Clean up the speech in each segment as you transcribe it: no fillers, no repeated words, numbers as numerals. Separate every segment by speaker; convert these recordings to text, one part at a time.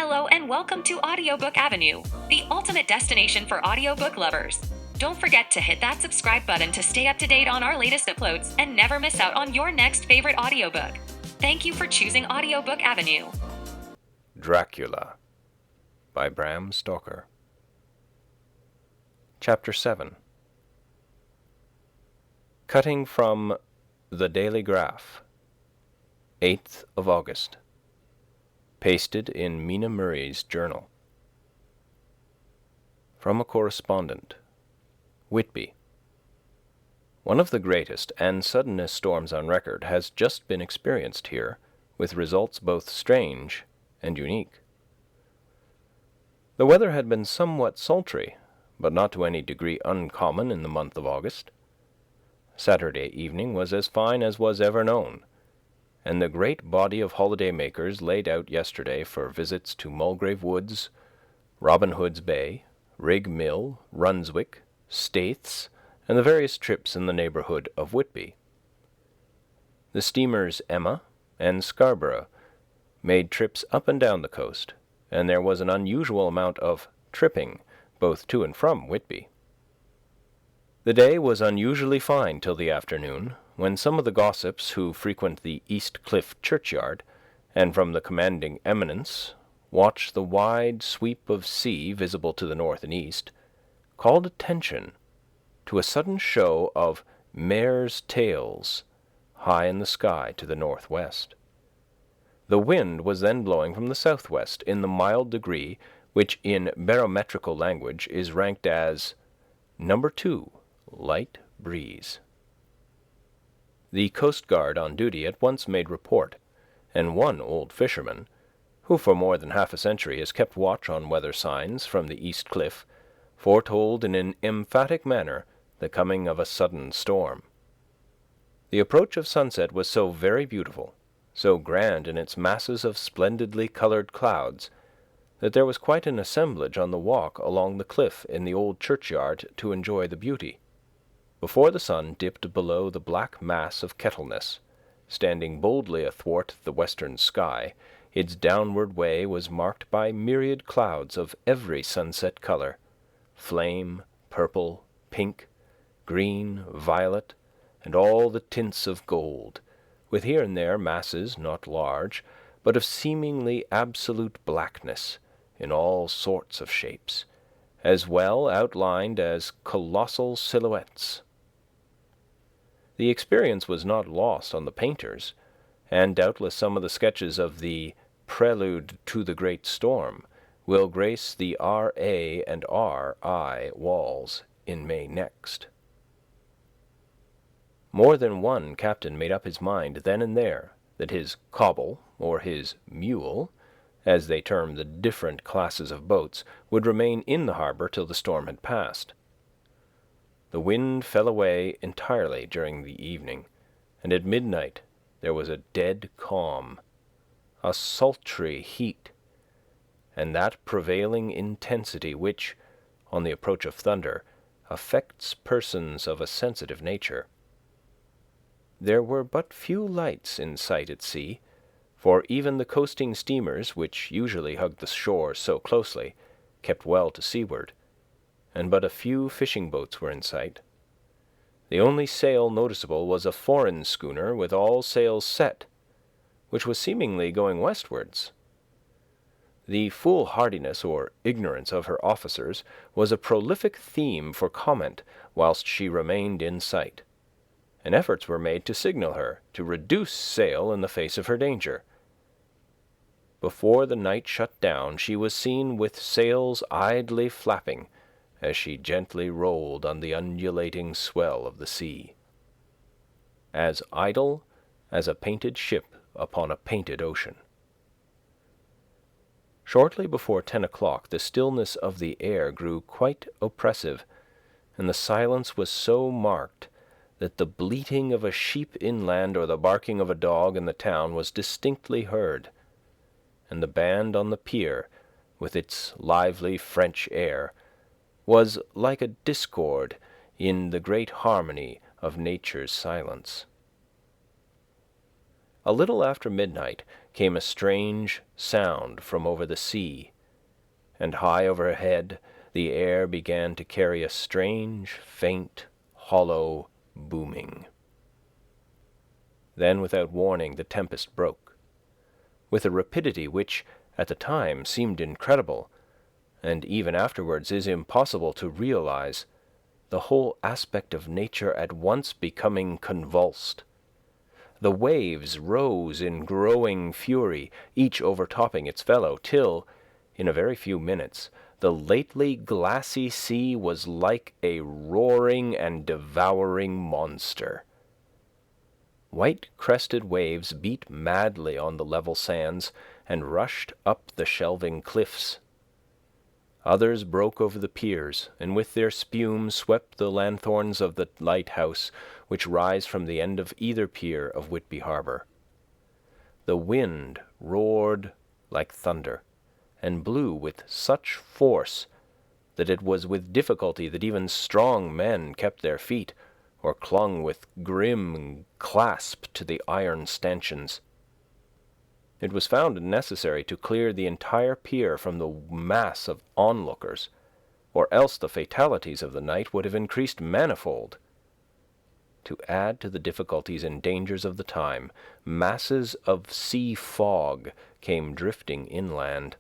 Speaker 1: Hello and welcome to Audiobook Avenue, the ultimate destination for audiobook lovers. Don't forget to hit that subscribe button to stay up to date on our latest uploads and never miss out on your next favorite audiobook. Thank you for choosing Audiobook Avenue.
Speaker 2: Dracula by Bram Stoker. Chapter 7. Cutting from The Daily Graph, 8th of August. Pasted in Mina Murray's journal. From a correspondent. Whitby. One of the greatest and suddenest storms on record has just been experienced here, with results both strange and unique. The weather had been somewhat sultry, but not to any degree uncommon in the month of August. Saturday evening was as fine as was ever known, and the great body of holiday-makers laid out yesterday for visits to Mulgrave Woods, Robin Hood's Bay, Rig Mill, Runswick, Staithes, and the various trips in the neighbourhood of Whitby. The steamers Emma and Scarborough made trips up and down the coast, and there was an unusual amount of tripping both to and from Whitby. The day was unusually fine till the afternoon, when some of the gossips who frequent the East Cliff churchyard, and from the commanding eminence watch the wide sweep of sea visible to the north and east, called attention to a sudden show of mares' tails high in the sky to the northwest. The wind was then blowing from the southwest in the mild degree which in barometrical language is ranked as number 2, light breeze. The coast guard on duty at once made report, and one old fisherman, who for more than half a century has kept watch on weather signs from the East Cliff, foretold in an emphatic manner the coming of a sudden storm. The approach of sunset was so very beautiful, so grand in its masses of splendidly coloured clouds, that there was quite an assemblage on the walk along the cliff in the old churchyard to enjoy the beauty. Before the sun dipped below the black mass of Kettleness, standing boldly athwart the western sky, its downward way was marked by myriad clouds of every sunset colour, flame, purple, pink, green, violet, and all the tints of gold, with here and there masses not large, but of seemingly absolute blackness, in all sorts of shapes, as well outlined as colossal silhouettes. The experience was not lost on the painters, and doubtless some of the sketches of the Prelude to the Great Storm will grace the R.A. and R.I. walls in May next. More than one captain made up his mind then and there that his cobble, or his mule, as they term the different classes of boats, would remain in the harbour till the storm had passed. The wind fell away entirely during the evening, and at midnight there was a dead calm, a sultry heat, and that prevailing intensity which, on the approach of thunder, affects persons of a sensitive nature. There were but few lights in sight at sea, for even the coasting steamers, which usually hug the shore so closely, kept well to seaward, and but a few fishing boats were in sight. The only sail noticeable was a foreign schooner with all sails set, which was seemingly going westwards. The foolhardiness or ignorance of her officers was a prolific theme for comment whilst she remained in sight, and efforts were made to signal her to reduce sail in the face of her danger. Before the night shut down she was seen with sails idly flapping as she gently rolled on the undulating swell of the sea, as idle as a painted ship upon a painted ocean. Shortly before 10 o'clock the stillness of the air grew quite oppressive, and the silence was so marked that the bleating of a sheep inland or the barking of a dog in the town was distinctly heard, and the band on the pier, with its lively French air, was like a discord in the great harmony of nature's silence. A little after midnight came a strange sound from over the sea, and high overhead the air began to carry a strange, faint, hollow booming. Then, without warning, the tempest broke. With a rapidity which, at the time, seemed incredible, and even afterwards is impossible to realize, the whole aspect of nature at once becoming convulsed. The waves rose in growing fury, each overtopping its fellow, till, in a very few minutes, the lately glassy sea was like a roaring and devouring monster. White-crested waves beat madly on the level sands and rushed up the shelving cliffs. Others broke over the piers, and with their spume swept the lanthorns of the lighthouse which rise from the end of either pier of Whitby harbour. The wind roared like thunder, and blew with such force that it was with difficulty that even strong men kept their feet, or clung with grim clasp to the iron stanchions. It was found necessary to clear the entire pier from the mass of onlookers, or else the fatalities of the night would have increased manifold. To add to the difficulties and dangers of the time, masses of sea fog came drifting inland.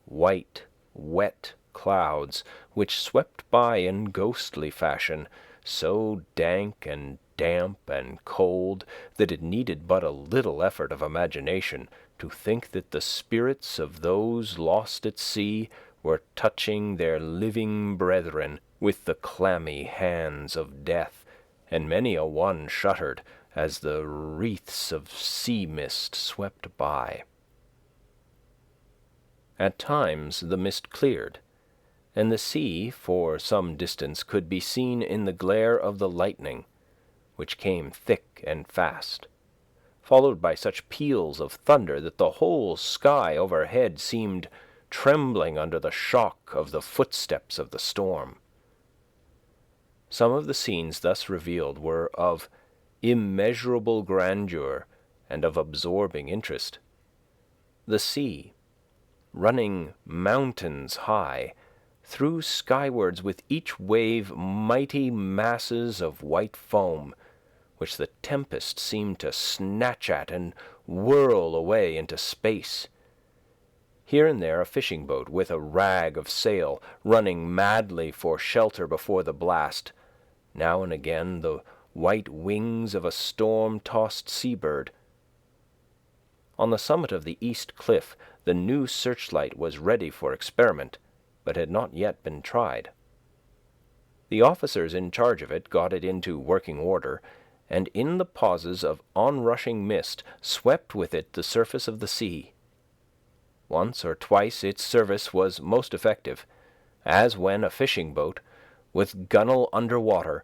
Speaker 2: White, wet clouds, which swept by in ghostly fashion, so dank and damp and cold that it needed but a little effort of imagination to think that the spirits of those lost at sea were touching their living brethren with the clammy hands of death, and many a one shuddered as the wreaths of sea mist swept by. At times the mist cleared, and the sea for some distance could be seen in the glare of the lightning, which came thick and fast, followed by such peals of thunder that the whole sky overhead seemed trembling under the shock of the footsteps of the storm. Some of the scenes thus revealed were of immeasurable grandeur and of absorbing interest. The sea, running mountains high, threw skywards with each wave mighty masses of white foam, which the tempest seemed to snatch at and whirl away into space. Here and there a fishing boat with a rag of sail, running madly for shelter before the blast, now and again the white wings of a storm-tossed seabird. On the summit of the east cliff the new searchlight was ready for experiment, but had not yet been tried. The officers in charge of it got it into working order, and in the pauses of onrushing mist swept with it the surface of the sea. Once or twice its service was most effective, as when a fishing boat, with gunwale under water,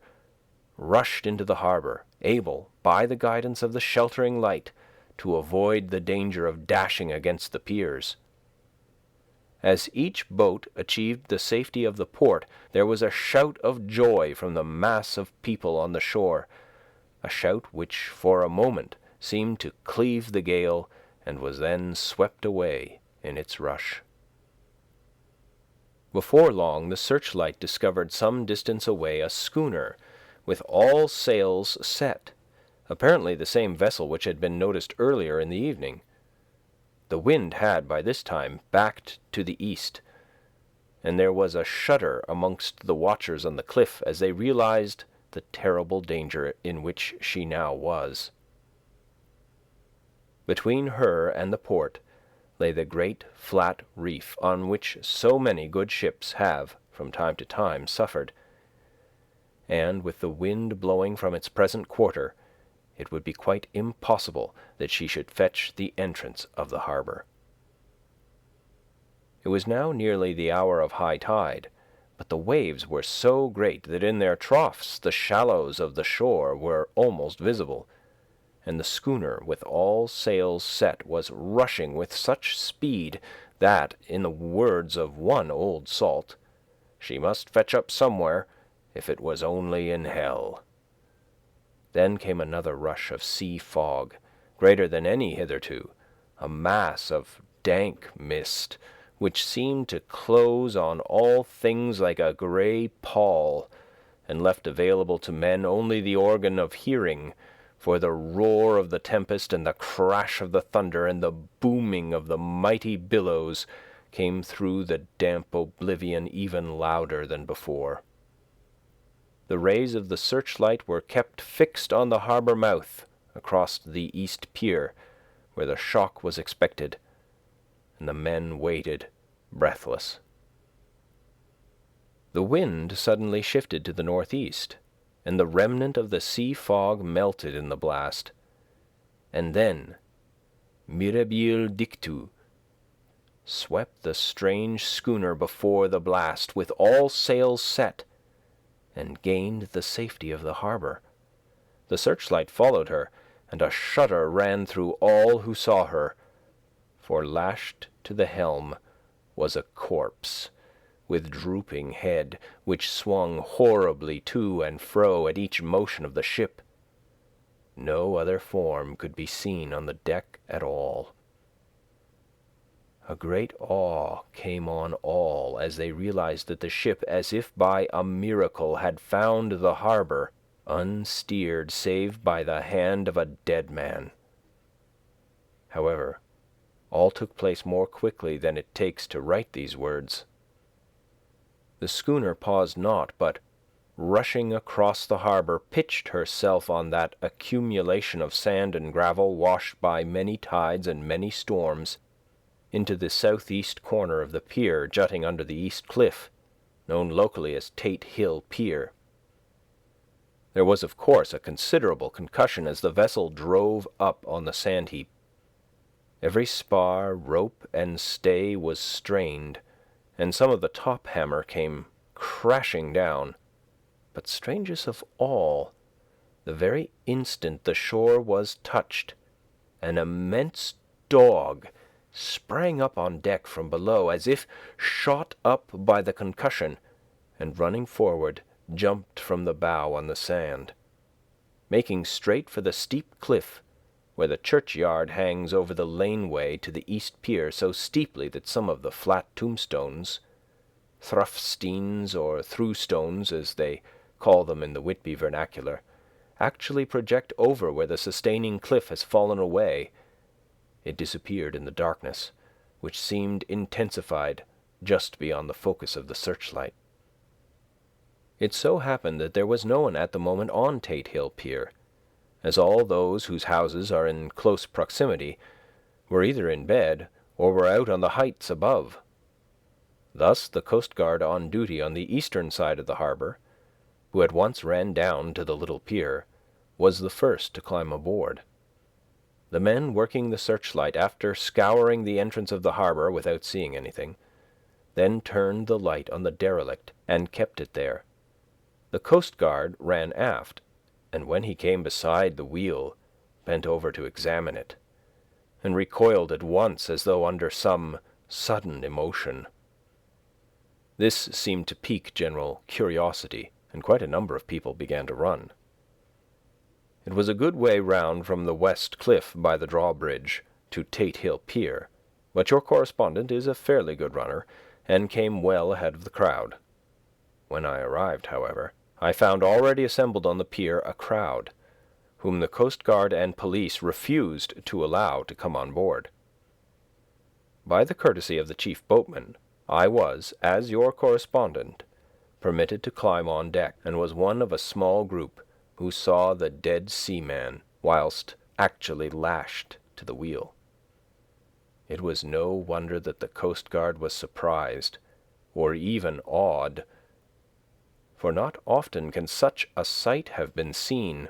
Speaker 2: rushed into the harbour, able, by the guidance of the sheltering light, to avoid the danger of dashing against the piers. As each boat achieved the safety of the port, there was a shout of joy from the mass of people on the shore, a shout which for a moment seemed to cleave the gale and was then swept away in its rush. Before long the searchlight discovered some distance away a schooner with all sails set, apparently the same vessel which had been noticed earlier in the evening. The wind had by this time backed to the east, and there was a shudder amongst the watchers on the cliff as they realized the terrible danger in which she now was. Between her and the port lay the great flat reef on which so many good ships have, from time to time, suffered, and with the wind blowing from its present quarter, it would be quite impossible that she should fetch the entrance of the harbour. It was now nearly the hour of high tide, but the waves were so great that in their troughs the shallows of the shore were almost visible, and the schooner with all sails set was rushing with such speed that, in the words of one old salt, she must fetch up somewhere, if it was only in hell. Then came another rush of sea fog, greater than any hitherto, a mass of dank mist, which seemed to close on all things like a grey pall, and left available to men only the organ of hearing, for the roar of the tempest and the crash of the thunder and the booming of the mighty billows came through the damp oblivion even louder than before. The rays of the searchlight were kept fixed on the harbour mouth across the east pier, where the shock was expected, and the men waited, breathless. The wind suddenly shifted to the northeast, and the remnant of the sea fog melted in the blast. And then, mirabile dictu, swept the strange schooner before the blast with all sails set, and gained the safety of the harbour. The searchlight followed her, and a shudder ran through all who saw her, for lashed to the helm was a corpse, with drooping head, which swung horribly to and fro at each motion of the ship. No other form could be seen on the deck at all. A great awe came on all as they realized that the ship, as if by a miracle, had found the harbour, unsteered save by the hand of a dead man. However, all took place more quickly than it takes to write these words. The schooner paused not, but, rushing across the harbour, pitched herself on that accumulation of sand and gravel washed by many tides and many storms, into the southeast corner of the pier jutting under the east cliff, known locally as Tate Hill Pier. There was, of course, a considerable concussion as the vessel drove up on the sand heap. Every spar, rope, and stay was strained, and some of the top hammer came crashing down. But strangest of all, the very instant the shore was touched, an immense dog sprang up on deck from below as if shot up by the concussion, and running forward, jumped from the bow on the sand. Making straight for the steep cliff, where the churchyard hangs over the laneway to the east pier so steeply that some of the flat tombstones, thruffsteins or throughstones as they call them in the Whitby vernacular, actually project over where the sustaining cliff has fallen away, it disappeared in the darkness, which seemed intensified just beyond the focus of the searchlight. It so happened that there was no one at the moment on Tate Hill Pier, as all those whose houses are in close proximity were either in bed or were out on the heights above. Thus the coast guard on duty on the eastern side of the harbour, who at once ran down to the little pier, was the first to climb aboard. The men working the searchlight, after scouring the entrance of the harbour without seeing anything, then turned the light on the derelict and kept it there. The coast guard ran aft, and when he came beside the wheel, bent over to examine it, and recoiled at once as though under some sudden emotion. This seemed to pique general curiosity, and quite a number of people began to run. It was a good way round from the west cliff by the drawbridge to Tate Hill Pier, but your correspondent is a fairly good runner, and came well ahead of the crowd. When I arrived, however, I found already assembled on the pier a crowd, whom the coast guard and police refused to allow to come on board. By the courtesy of the chief boatman, I was, as your correspondent, permitted to climb on deck, and was one of a small group who saw the dead seaman whilst actually lashed to the wheel. It was no wonder that the coast guard was surprised, or even awed, for not often can such a sight have been seen.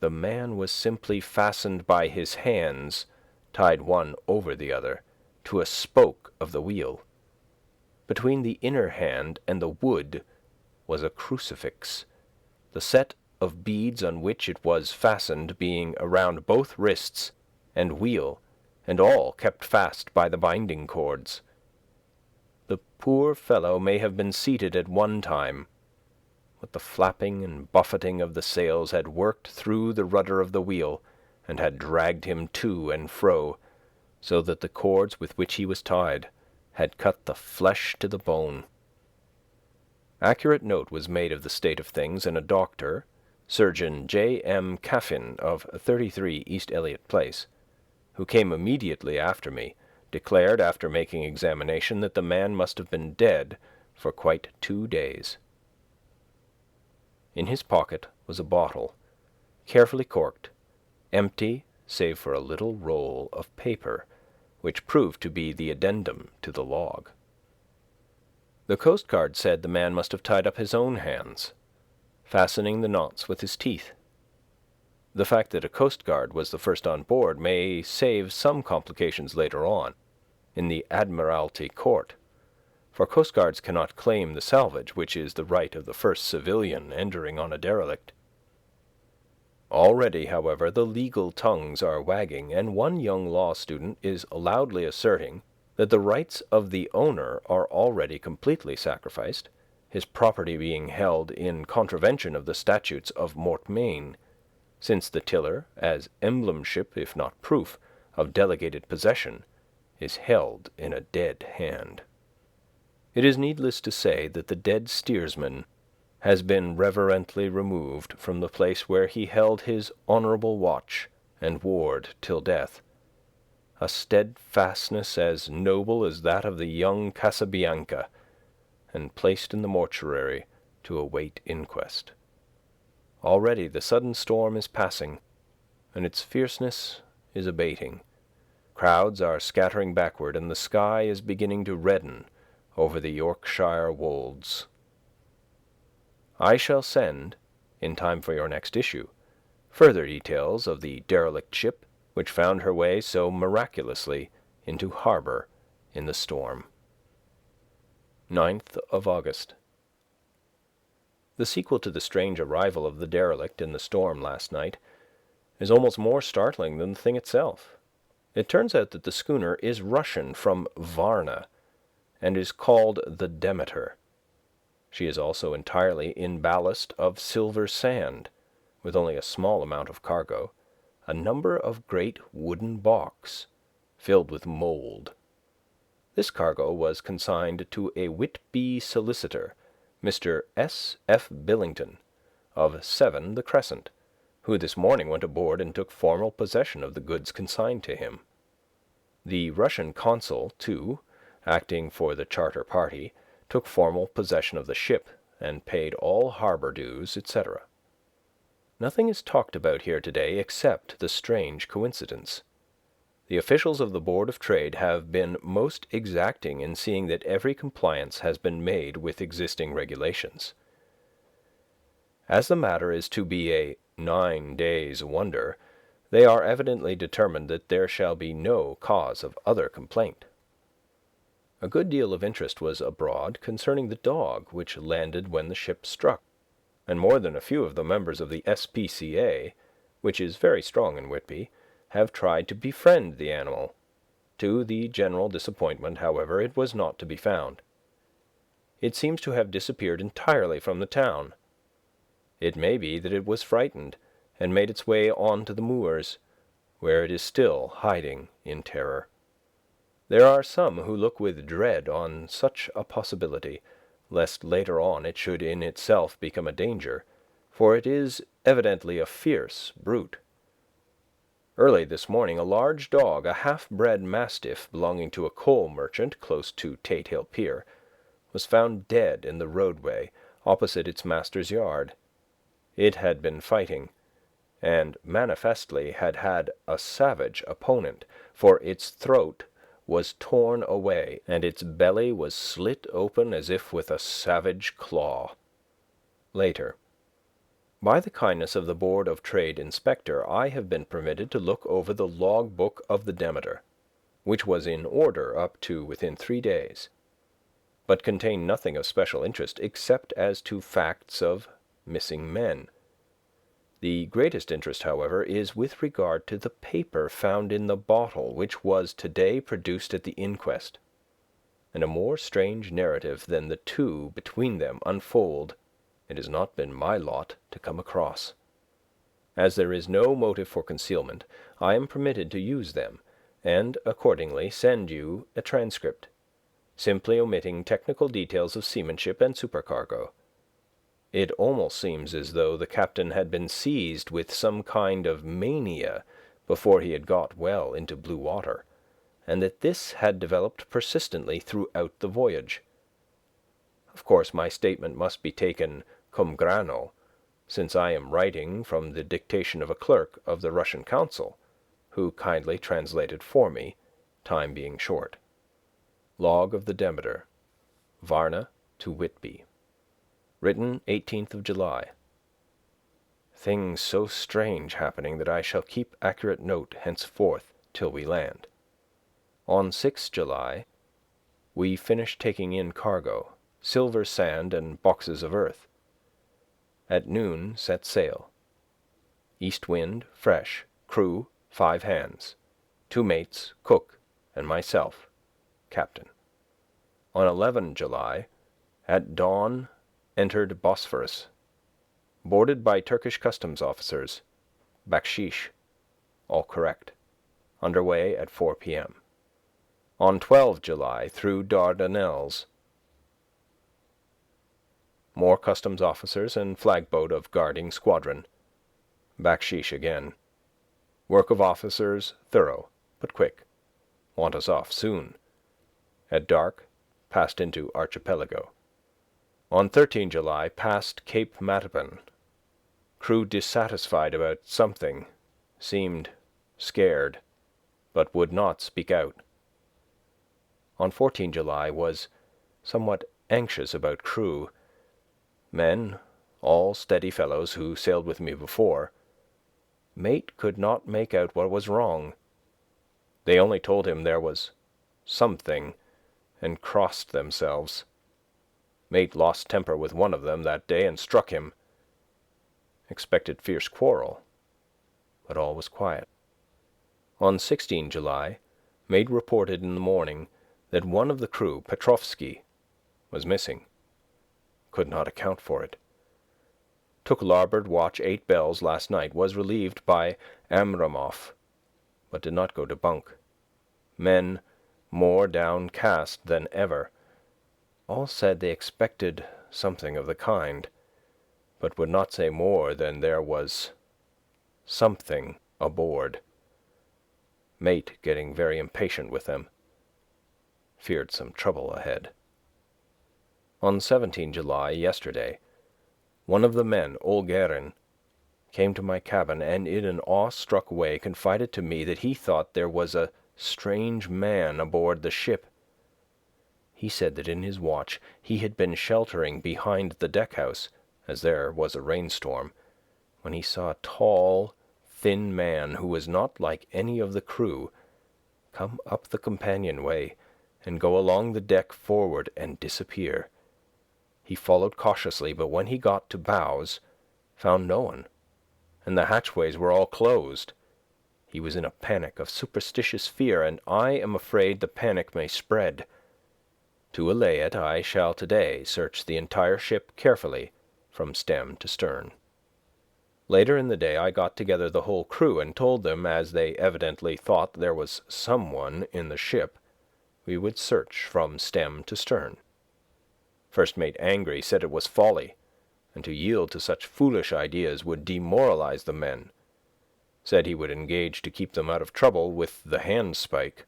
Speaker 2: The man was simply fastened by his hands, tied one over the other, to a spoke of the wheel. Between the inner hand and the wood was a crucifix, the set of beads on which it was fastened being around both wrists and wheel, and all kept fast by the binding cords. The poor fellow may have been seated at one time, but the flapping and buffeting of the sails had worked through the rudder of the wheel and had dragged him to and fro, so that the cords with which he was tied had cut the flesh to the bone. Accurate note was made of the state of things, and a doctor, Surgeon J. M. Caffin of 33 East Eliot Place, who came immediately after me, declared after making examination that the man must have been dead for quite 2 days. In his pocket was a bottle, carefully corked, empty save for a little roll of paper, which proved to be the addendum to the log. The Coast Guard said the man must have tied up his own hands, fastening the knots with his teeth. The fact that a Coast Guard was the first on board may save some complications later on, in the Admiralty Court, for Coast Guards cannot claim the salvage, which is the right of the first civilian entering on a derelict. Already, however, the legal tongues are wagging, and one young law student is loudly asserting that the rights of the owner are already completely sacrificed, his property being held in contravention of the statutes of mortmain, since the tiller, as emblemship if not proof of delegated possession, is held in a dead hand. It is needless to say that the dead steersman has been reverently removed from the place where he held his honourable watch and ward till death, a steadfastness as noble as that of the young Casabianca, and placed in the mortuary to await inquest. Already the sudden storm is passing, and its fierceness is abating. Crowds are scattering backward, and the sky is beginning to redden over the Yorkshire wolds. I shall send, in time for your next issue, further details of the derelict ship which found her way so miraculously into harbour in the storm. 9th of August. The sequel to the strange arrival of the derelict in the storm last night is almost more startling than the thing itself. It turns out that the schooner is Russian from Varna, and is called the Demeter. She is also entirely in ballast of silver sand, with only a small amount of cargo, a number of great wooden box filled with mould. This cargo was consigned to a Whitby solicitor, Mr. S. F. Billington, of 7 the Crescent, who this morning went aboard and took formal possession of the goods consigned to him. The Russian consul, too, acting for the charter party, took formal possession of the ship and paid all harbour dues, etc. Nothing is talked about here today except the strange coincidence. The officials of the Board of Trade have been most exacting in seeing that every compliance has been made with existing regulations. As the matter is to be a 9 days' wonder, they are evidently determined that there shall be no cause of other complaint. A good deal of interest was abroad concerning the dog which landed when the ship struck, and more than a few of the members of the S.P.C.A., which is very strong in Whitby, have tried to befriend the animal. To the general disappointment, however, it was not to be found. It seems to have disappeared entirely from the town. It may be that it was frightened and made its way on to the moors, where it is still hiding in terror. There are some who look with dread on such a possibility, lest later on it should in itself become a danger, for it is evidently a fierce brute. Early this morning a large dog, a half-bred mastiff belonging to a coal merchant close to Tate Hill Pier, was found dead in the roadway opposite its master's yard. It had been fighting, and manifestly had had a savage opponent, for its throat was torn away, and its belly was slit open as if with a savage claw. Later. By the kindness of the Board of Trade Inspector, I have been permitted to look over the log book of the Demeter, which was in order up to within 3 days, but contained nothing of special interest except as to facts of missing men. The greatest interest, however, is with regard to the paper found in the bottle which was today produced at the inquest, and a more strange narrative than the two between them unfold it has not been my lot to come across. As there is no motive for concealment, I am permitted to use them, and accordingly send you a transcript, simply omitting technical details of seamanship and supercargo. It almost seems as though the captain had been seized with some kind of mania before he had got well into blue water, and that this had developed persistently throughout the voyage. Of course, my statement must be taken cum grano, since I am writing from the dictation of a clerk of the Russian consul, who kindly translated for me, time being short. Log of the Demeter, Varna to Whitby. Written 18th of July. Things so strange happening that I shall keep accurate note henceforth till we land. On 6th July, we finished taking in cargo, silver sand and boxes of earth. At noon set sail. East wind, fresh, crew 5 hands, 2 mates, cook, and myself, captain. On 11 July, at dawn, entered Bosphorus, boarded by Turkish customs officers, bakshish, all correct, under way at 4 p.m. On 12 July, through Dardanelles, more customs officers and flagboat of guarding squadron, bakshish again. Work of officers thorough, but quick. Want us off soon. At dark, passed into archipelago. On 13 July, passed Cape Matapan. Crew dissatisfied about something, seemed scared, but would not speak out. On 14 July, was somewhat anxious about crew. Men, all steady fellows who sailed with me before. Mate could not make out what was wrong. They only told him there was something, and crossed themselves. Mate lost temper with one of them that day and struck him. Expected fierce quarrel, but all was quiet. On 16 July, mate reported in the morning that one of the crew, Petrovsky, was missing. Could not account for it. Took larboard watch 8 bells last night, was relieved by Amramoff, but did not go to bunk. Men more downcast than ever. All said they expected something of the kind, but would not say more than there was something aboard. Mate getting very impatient with them. Feared some trouble ahead. On 17 July, yesterday, one of the men, Olgerin, came to my cabin and in an awe-struck way confided to me that he thought there was a strange man aboard the ship. He said that in his watch he had been sheltering behind the deck-house, as there was a rainstorm, when he saw a tall, thin man who was not like any of the crew come up the companionway and go along the deck forward and disappear. He followed cautiously, but when he got to bows, found no one, and the hatchways were all closed. He was in a panic of superstitious fear, and I am afraid the panic may spread. To allay it, I shall today search the entire ship carefully from stem to stern. Later in the day I got together the whole crew and told them, as they evidently thought there was someone in the ship, we would search from stem to stern. First mate, angry, said it was folly, and to yield to such foolish ideas would demoralize the men. Said he would engage to keep them out of trouble with the handspike.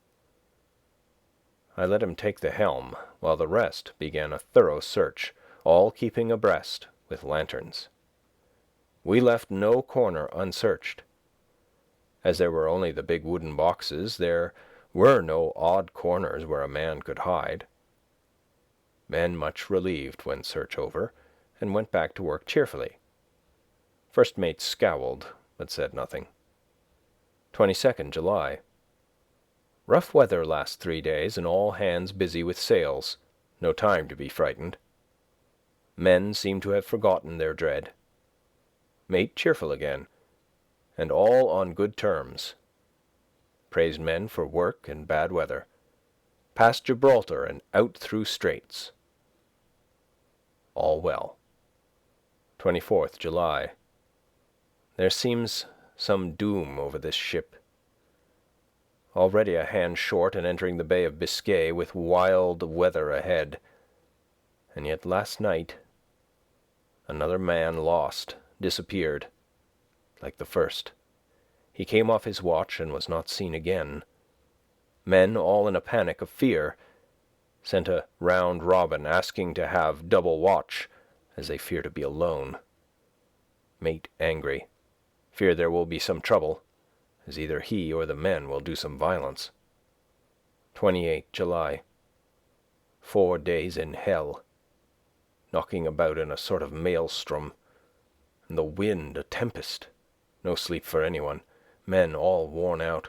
Speaker 2: I let him take the helm, while the rest began a thorough search, all keeping abreast with lanterns. We left no corner unsearched. As there were only the big wooden boxes, there were no odd corners where a man could hide. Men much relieved when search over, and went back to work cheerfully. First mate scowled, but said nothing. 22nd July. Rough weather last 3 days, and all hands busy with sails. No time to be frightened. Men seem to have forgotten their dread. Mate cheerful again, and all on good terms. Praised men for work and bad weather. Past Gibraltar and out through straits. All well. 24th July. There seems some doom over this ship. Already a hand short and entering the Bay of Biscay with wild weather ahead. And yet last night, another man lost, disappeared, like the first. He came off his watch and was not seen again. Men, all in a panic of fear, sent a round robin asking to have double watch, as they fear to be alone. Mate angry. Fear there will be some trouble, as either he or the men will do some violence. 28 July. 4 days in hell. Knocking about in a sort of maelstrom. And the wind a tempest. No sleep for anyone. Men all worn out.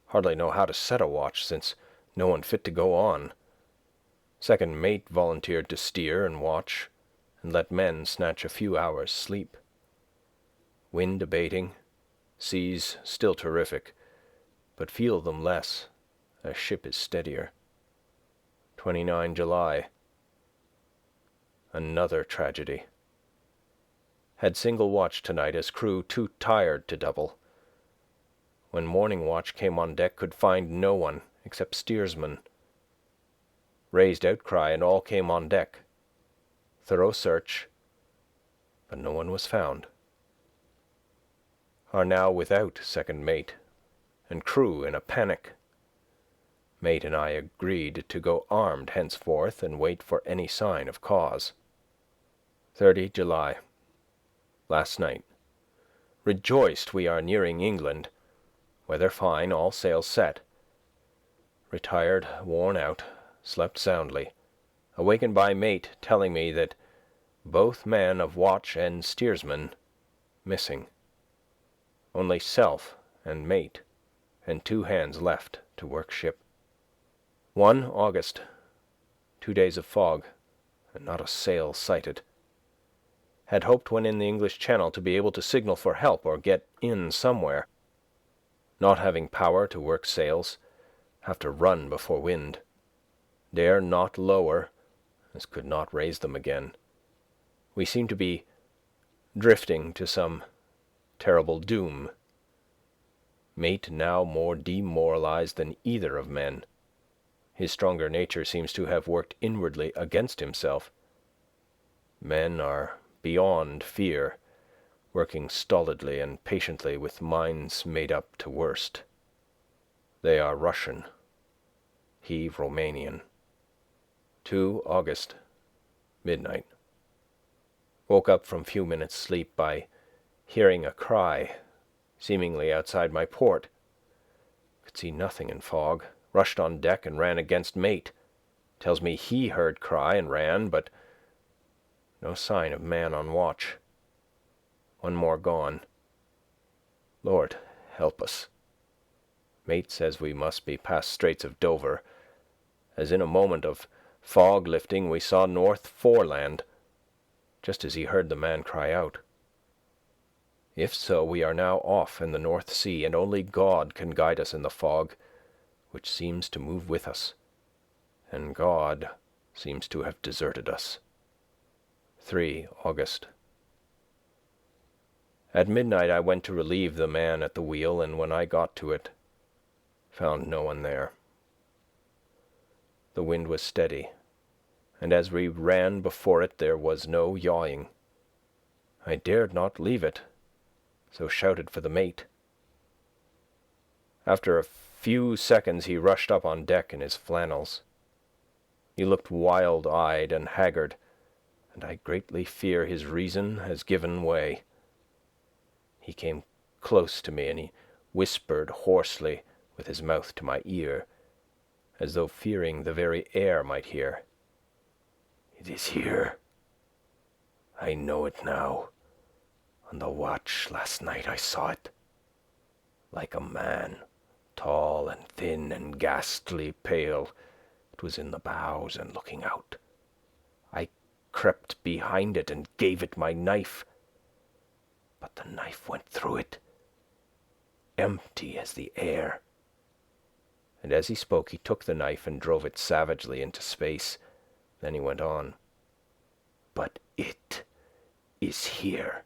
Speaker 2: Hardly know how to set a watch, since no one fit to go on. Second mate volunteered to steer and watch, and let men snatch a few hours' sleep. Wind abating, seas still terrific, but feel them less, as ship is steadier. 29 July. Another tragedy. Had single watch tonight, as crew too tired to double. When morning watch came on deck, could find no one except steersman. Raised outcry and all came on deck. Thorough search, but no one was found. Are now without second mate, and crew in a panic. Mate and I agreed to go armed henceforth and wait for any sign of cause. 30 July. Last night. Rejoiced we are nearing England. Weather fine, all sails set. Retired, worn out, slept soundly. Awakened by mate telling me that both man of watch and steersman missing. Only self and mate, and 2 hands left to work ship. 1 August. 2 days of fog, and not a sail sighted. Had hoped when in the English Channel to be able to signal for help or get in somewhere. Not having power to work sails, have to run before wind. Dare not lower, as could not raise them again. We seem to be drifting to some terrible doom. Mate now more demoralized than either of men. His stronger nature seems to have worked inwardly against himself. Men are beyond fear, working stolidly and patiently with minds made up to worst. They are Russian, he Romanian. 2 August, midnight. Woke up from few minutes' sleep by hearing a cry, seemingly outside my port. Could see nothing in fog. Rushed on deck and ran against mate. Tells me he heard cry and ran, but no sign of man on watch. One more gone. Lord, help us. Mate says we must be past Straits of Dover, as in a moment of fog lifting we saw North Foreland, just as he heard the man cry out. If so, we are now off in the North Sea, and only God can guide us in the fog, which seems to move with us, and God seems to have deserted us. 3 August. At midnight I went to relieve the man at the wheel, and when I got to it, found no one there. The wind was steady, and as we ran before it there was no yawing. I dared not leave it, so shouted for the mate. After a few seconds he rushed up on deck in his flannels. He looked wild-eyed and haggard, and I greatly fear his reason has given way. He came close to me, and he whispered hoarsely with his mouth to my ear, as though fearing the very air might hear. "It is here. I know it now. On the watch last night I saw it. Like a man, tall and thin and ghastly pale, it was in the bows and looking out. I crept behind it and gave it my knife, but the knife went through it, empty as the air." And as he spoke he took the knife and drove it savagely into space. Then he went on. "But it is here,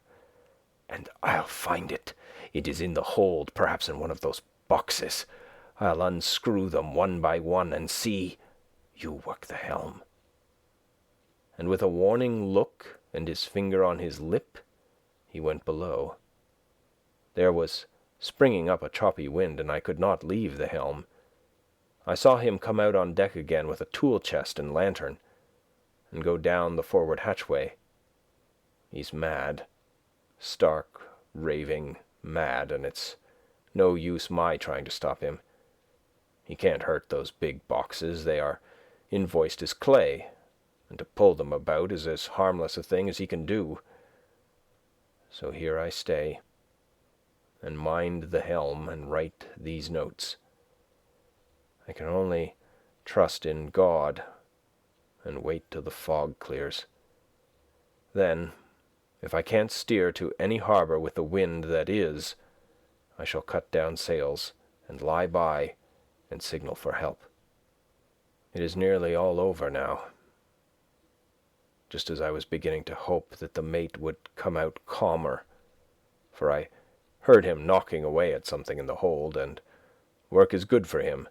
Speaker 2: and I'll find it. It is in the hold, perhaps in one of those boxes. I'll unscrew them one by one and see. You work the helm." And with a warning look and his finger on his lip, he went below. There was springing up a choppy wind, and I could not leave the helm. I saw him come out on deck again with a tool chest and lantern, and go down the forward hatchway. He's mad, stark, raving mad, and it's no use my trying to stop him. He can't hurt those big boxes. They are invoiced as clay, and to pull them about is as harmless a thing as he can do. So here I stay, and mind the helm and write these notes. I can only trust in God and wait till the fog clears. Then, if I can't steer to any harbour with the wind that is, I shall cut down sails and lie by and signal for help. It is nearly all over now. Just as I was beginning to hope that the mate would come out calmer, for I heard him knocking away at something in the hold, and work is good for him,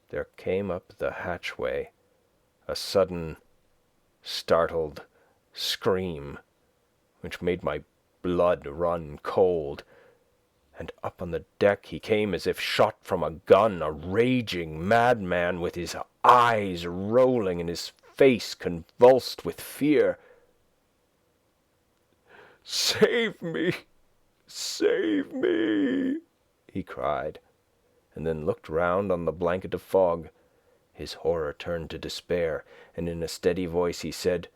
Speaker 2: there came up the hatchway a sudden, startled scream, which made my blood run cold, and up on the deck he came as if shot from a gun, a raging madman with his eyes rolling and his face convulsed with fear. "Save me! Save me!" he cried, and then looked round on the blanket of fog. His horror turned to despair, and in a steady voice he said,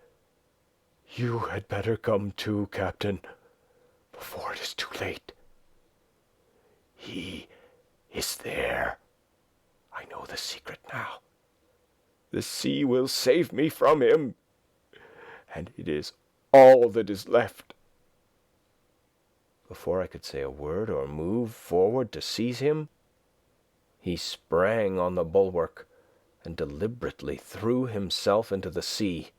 Speaker 2: "You had better come too, Captain, before it is too late. He is there. I know the secret now. The sea will save me from him, and it is all that is left." Before I could say a word or move forward to seize him, he sprang on the bulwark and deliberately threw himself into the sea.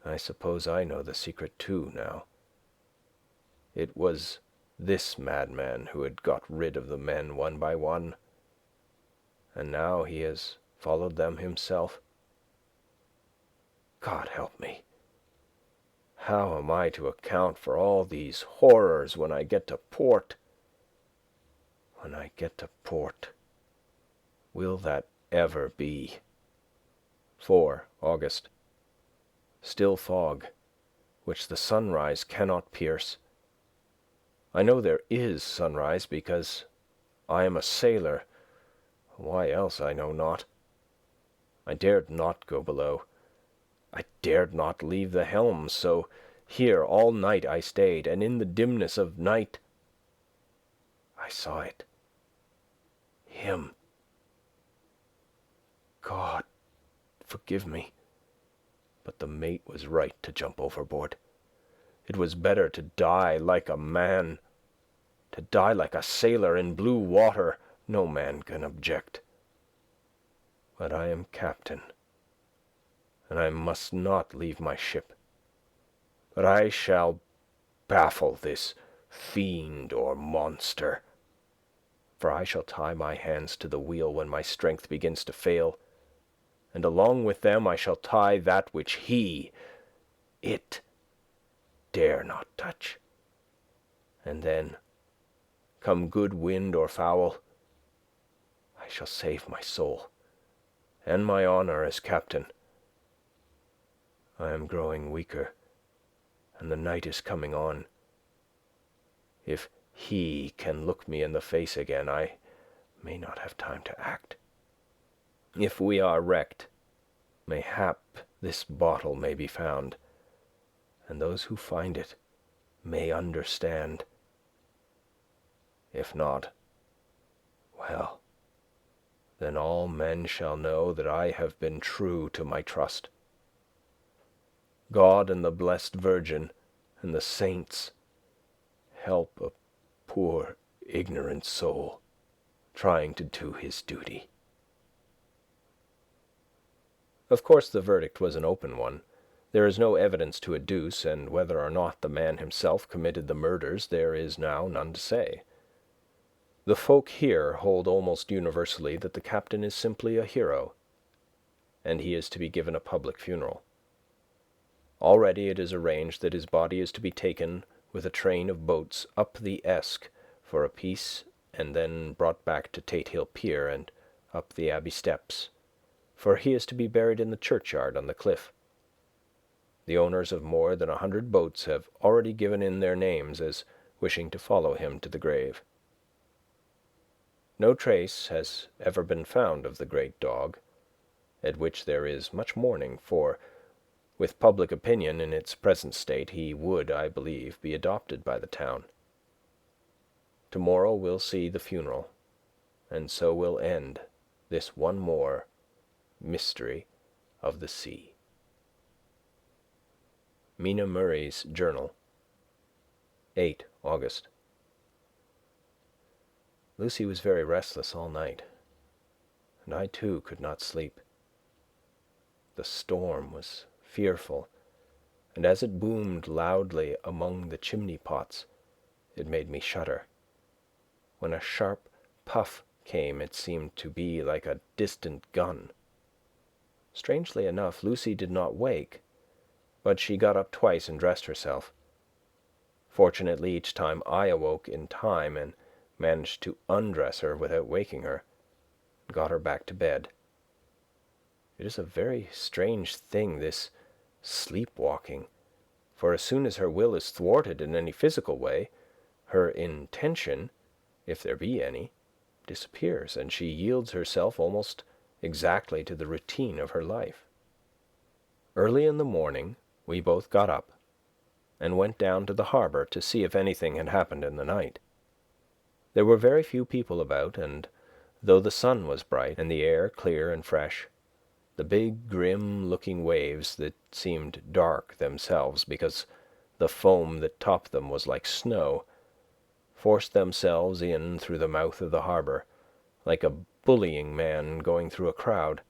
Speaker 2: I suppose I know the secret too now. It was this madman who had got rid of the men one by one, and now he has followed them himself. God help me. How am I to account for all these horrors when I get to port? When I get to port, will that ever be? 4 August. Still fog, which the sunrise cannot pierce. I know there is sunrise because I am a sailor. Why else I know not. I dared not go below. I dared not leave the helm, so here all night I stayed, and in the dimness of night I saw it. Him. God, forgive me, but the mate was right to jump overboard. It was better to die like a man, to die like a sailor in blue water. No man can object. But I am captain, and I must not leave my ship. But I shall baffle this fiend or monster, for I shall tie my hands to the wheel when my strength begins to fail, and along with them I shall tie that which it dare not touch. And then, come good wind or foul, I shall save my soul and my honour as captain. I am growing weaker, and the night is coming on. If he can look me in the face again, I may not have time to act. If we are wrecked, mayhap this bottle may be found, and those who find it may understand. If not, well, then all men shall know that I have been true to my trust. God and the Blessed Virgin and the saints help a poor, ignorant soul trying to do his duty. Of course the verdict was an open one, There is no evidence to adduce, and whether or not the man himself committed the murders there is now none to say. The folk here hold almost universally that the captain is simply a hero, and he is to be given a public funeral. Already it is arranged that his body is to be taken with a train of boats up the Esk for a piece and then brought back to Tate Hill Pier and up the Abbey steps, for he is to be buried in the churchyard on the cliff. The owners of more than 100 boats have already given in their names as wishing to follow him to the grave. No trace has ever been found of the great dog, at which there is much mourning, for, with public opinion in its present state, he would, I believe, be adopted by the town. Tomorrow will see the funeral, and so will end this one more mystery of the sea. Mina Murray's Journal, 8 August. Lucy was very restless all night, and I too could not sleep. The storm was fearful, and as it boomed loudly among the chimney pots, it made me shudder. When a sharp puff came, it seemed to be like a distant gun. Strangely enough, Lucy did not wake, but she got up twice and dressed herself. Fortunately, each time I awoke in time and managed to undress her without waking her, and got her back to bed. It is a very strange thing, this sleepwalking, for as soon as her will is thwarted in any physical way, her intention, if there be any, disappears, and she yields herself almost exactly to the routine of her life. Early in the morning we both got up and went down to the harbour to see if anything had happened in the night. There were very few people about, and though the sun was bright and the air clear and fresh, the big grim-looking waves that seemed dark themselves because the foam that topped them was like snow, forced themselves in through the mouth of the harbour, like a bullying man going through a crowd.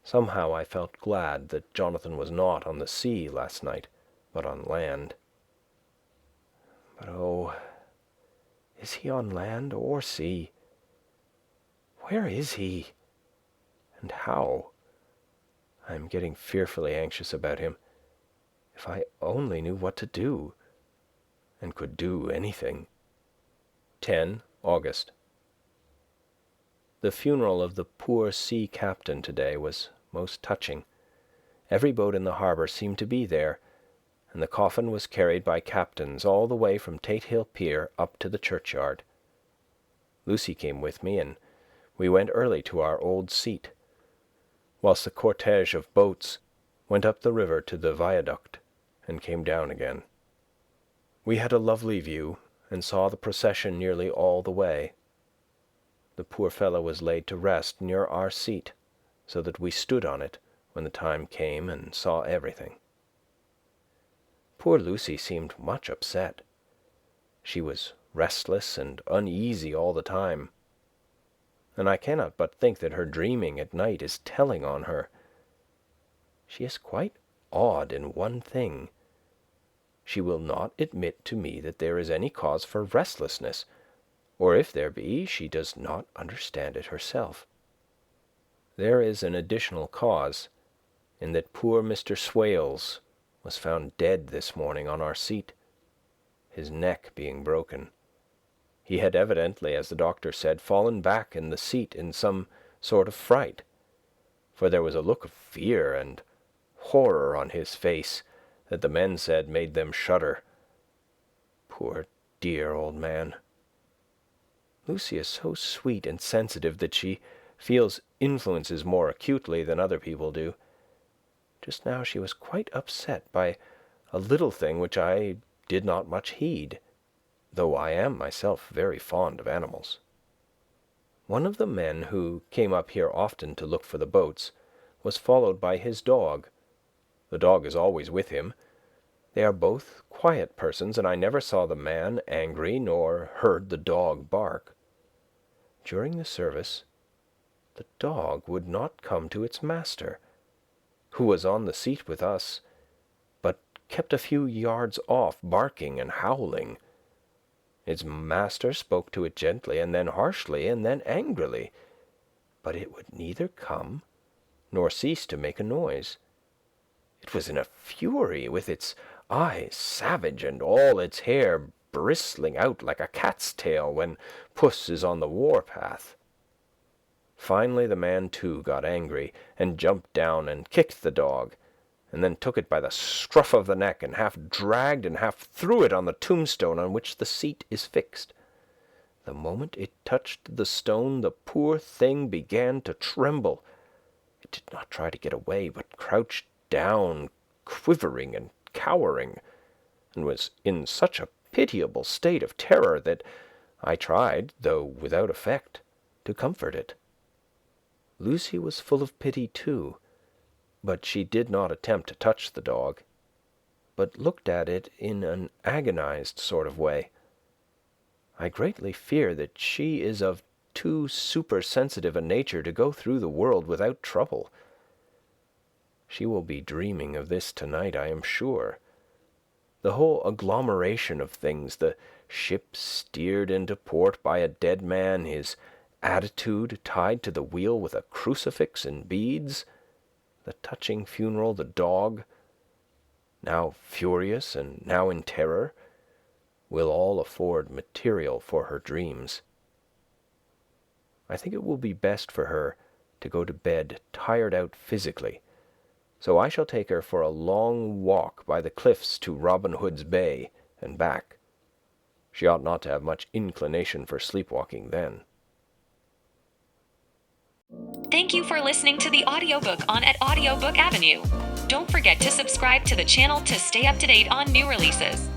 Speaker 2: Somehow I felt glad that Jonathan was not on the sea last night, but on land. But oh, is he on land or sea? Where is he? And how? I am getting fearfully anxious about him. If I only knew what to do, and could do anything. 10 August. The funeral of the poor sea captain today was most touching. Every boat in the harbour seemed to be there, and the coffin was carried by captains all the way from Tate Hill Pier up to the churchyard. Lucy came with me, and we went early to our old seat, whilst the cortege of boats went up the river to the viaduct and came down again. We had a lovely view, and saw the procession nearly all the way. The poor fellow was laid to rest near our seat, so that we stood on it when the time came and saw everything. Poor Lucy seemed much upset. She was restless and uneasy all the time, and I cannot but think that her dreaming at night is telling on her. She is quite odd in one thing. She will not admit to me that there is any cause for restlessness, or if there be, she does not understand it herself. There is an additional cause, in that poor Mr. Swales was found dead this morning on our seat, his neck being broken. He had evidently, as the doctor said, fallen back in the seat in some sort of fright, for there was a look of fear and horror on his face that the men said made them shudder. Poor dear old man. Lucy is so sweet and sensitive that she feels influences more acutely than other people do. Just now she was quite upset by a little thing which I did not much heed, though I am myself very fond of animals. One of the men who came up here often to look for the boats was followed by his dog. The dog is always with him. They are both quiet persons, and I never saw the man angry nor heard the dog bark. During the service, the dog would not come to its master, who was on the seat with us, kept a few yards off, barking and howling. Its master spoke to it gently, and then harshly, and then angrily, but it would neither come nor cease to make a noise. It was in a fury, with its eyes savage and all its hair bristling out like a cat's tail when puss is on the war-path. Finally the man too got angry, and jumped down and kicked the dog, and then took it by the scruff of the neck, and half dragged and half threw it on the tombstone on which the seat is fixed. The moment it touched the stone, the poor thing began to tremble. It did not try to get away, but crouched down, quivering and cowering, and was in such a pitiable state of terror that I tried, though without effect, to comfort it. Lucy was full of pity too, but she did not attempt to touch the dog, but looked at it in an agonized sort of way. I greatly fear that she is of too supersensitive a nature to go through the world without trouble. She will be dreaming of this tonight, I am sure. The whole agglomeration of things, the ship steered into port by a dead man, his attitude tied to the wheel with a crucifix and beads, the touching funeral, the dog, now furious and now in terror, will all afford material for her dreams. I think it will be best for her to go to bed tired out physically, so I shall take her for a long walk by the cliffs to Robin Hood's Bay and back. She ought not to have much inclination for sleepwalking then.
Speaker 1: Thank you for listening to the audiobook on at Audiobook Avenue. Don't forget to subscribe to the channel to stay up to date on new releases.